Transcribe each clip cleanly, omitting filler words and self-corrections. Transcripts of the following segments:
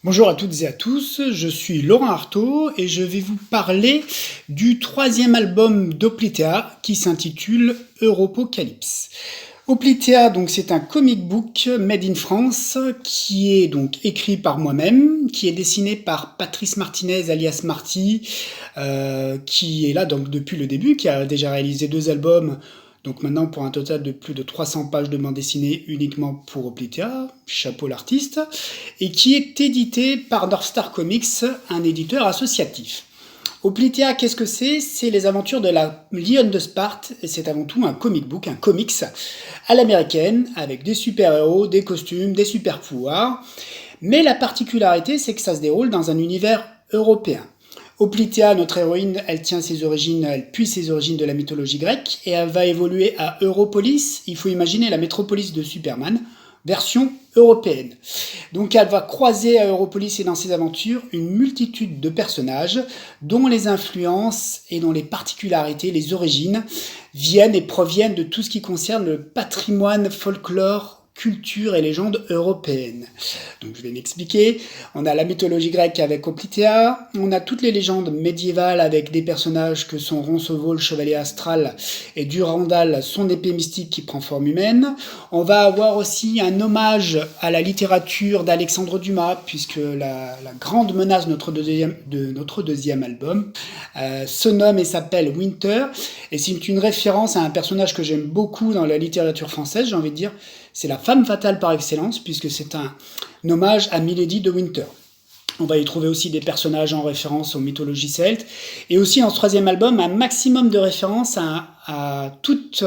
Bonjour à toutes et à tous, je suis Laurent Artaud et je vais vous parler du troisième album d'Oplitea qui s'intitule Europocalypse. Oplitea, donc c'est un comic book made in France qui est donc écrit par moi-même, qui est dessiné par Patrice Martinez alias Marty, qui est là donc depuis le début, qui a déjà réalisé 2 albums. Donc maintenant pour un total de plus de 300 pages de bande dessinée uniquement pour Oplitea, chapeau l'artiste, et qui est édité par North Star Comics, un éditeur associatif. Oplitea, qu'est-ce que c'est? C'est les aventures de la lionne de Sparte, et c'est avant tout un comic book, un comics à l'américaine, avec des super-héros, des costumes, des super-pouvoirs. Mais la particularité, c'est que ça se déroule dans un univers européen. Oplitea, notre héroïne, elle puise ses origines de la mythologie grecque et elle va évoluer à Europolis. Il faut imaginer la métropolis de Superman, version européenne. Donc elle va croiser à Europolis et dans ses aventures une multitude de personnages dont les influences et dont les particularités, les origines viennent et proviennent de tout ce qui concerne le patrimoine folklore, culture et légendes européennes. Donc je vais m'expliquer. On a la mythologie grecque avec Oplitea, on a toutes les légendes médiévales avec des personnages que sont Roncevaux, le chevalier astral, et Durandal, son épée mystique qui prend forme humaine. On va avoir aussi un hommage à la littérature d'Alexandre Dumas, puisque la grande menace de notre deuxième album se nomme et s'appelle Winter, et c'est une référence à un personnage que j'aime beaucoup dans la littérature française, j'ai envie de dire. C'est la femme fatale par excellence, puisque c'est un hommage à Milady de Winter. On va y trouver aussi des personnages en référence aux mythologies celtes, et aussi dans ce troisième album, un maximum de références à toute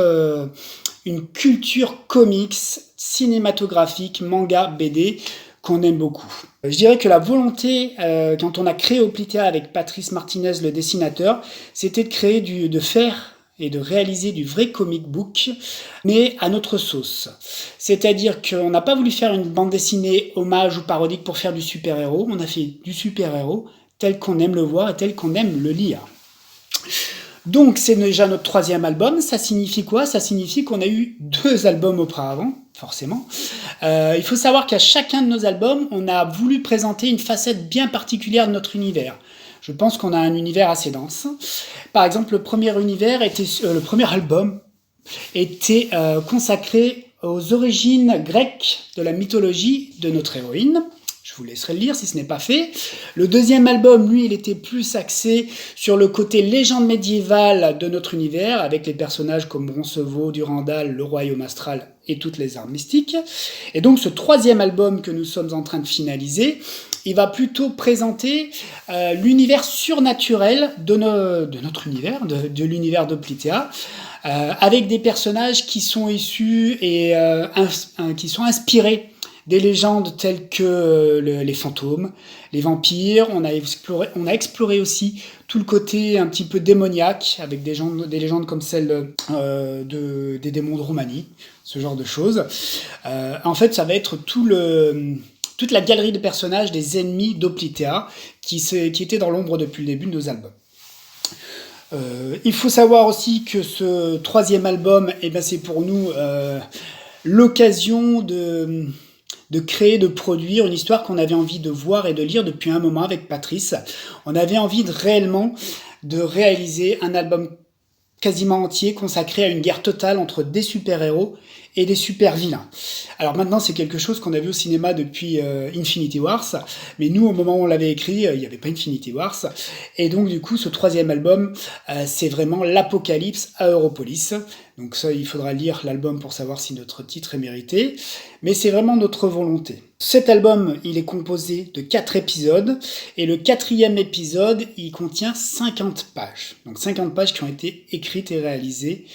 une culture comics, cinématographique, manga, BD, qu'on aime beaucoup. Je dirais que la volonté, quand on a créé Oplitea avec Patrice Martinez, le dessinateur, c'était de faire et de réaliser du vrai comic book, mais à notre sauce. C'est-à-dire qu'on n'a pas voulu faire une bande dessinée hommage ou parodique pour faire du super-héros, on a fait du super-héros tel qu'on aime le voir et tel qu'on aime le lire. Donc c'est déjà notre troisième album, ça signifie quoi? Ça signifie qu'on a eu 2 albums auparavant, forcément. Il faut savoir qu'à chacun de nos albums, on a voulu présenter une facette bien particulière de notre univers. Je pense qu'on a un univers assez dense. Par exemple, le premier album était consacré aux origines grecques de la mythologie de notre héroïne. Je vous laisserai le lire si ce n'est pas fait. Le deuxième album, lui, il était plus axé sur le côté légende médiévale de notre univers, avec les personnages comme Roncevaux, Durandal, le royaume astral et toutes les armes mystiques. Et donc ce troisième album que nous sommes en train de finaliser, il va plutôt présenter l'univers surnaturel de notre univers, de l'univers d'Oplitea, avec des personnages qui sont issus et qui sont inspirés des légendes telles que les fantômes, les vampires. On a exploré aussi tout le côté un petit peu démoniaque, avec des légendes comme celle des démons de Roumanie, ce genre de choses. En fait, ça va être toute la galerie de personnages des ennemis d'Oplitea qui étaient dans l'ombre depuis le début de nos albums. Il faut savoir aussi que ce troisième album, eh ben, c'est pour nous l'occasion de créer, de produire une histoire qu'on avait envie de voir et de lire depuis un moment avec Patrice. On avait envie réellement de réaliser un album quasiment entier consacré à une guerre totale entre des super-héros et des super-vilains. Alors maintenant, c'est quelque chose qu'on a vu au cinéma depuis Infinity Wars, mais nous, au moment où on l'avait écrit, il n'y avait pas Infinity Wars, et donc du coup, ce troisième album, c'est vraiment l'apocalypse à Europolis. Donc ça, il faudra lire l'album pour savoir si notre titre est mérité, mais c'est vraiment notre volonté. Cet album, il est composé de 4 épisodes, et le 4e épisode, il contient 50 pages. Donc 50 pages qui ont été écrites et réalisées,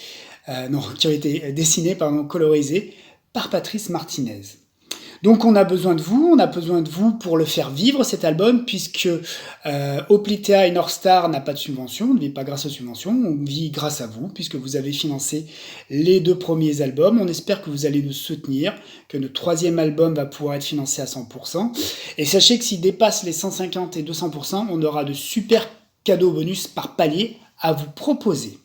qui ont été dessinées, colorisées, par Patrice Martinez. Donc on a besoin de vous pour le faire vivre cet album, puisque Oplitea et North Star n'a pas de subvention, on ne vit pas grâce aux subventions, on vit grâce à vous, puisque vous avez financé les 2 premiers albums. On espère que vous allez nous soutenir, que notre troisième album va pouvoir être financé à 100%. Et sachez que s'il dépasse les 150 et 200%, on aura de super cadeaux bonus par palier à vous proposer.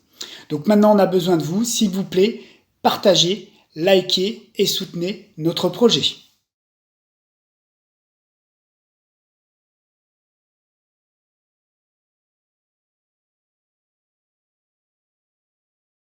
Donc maintenant on a besoin de vous, s'il vous plaît, partagez, likez et soutenez notre projet.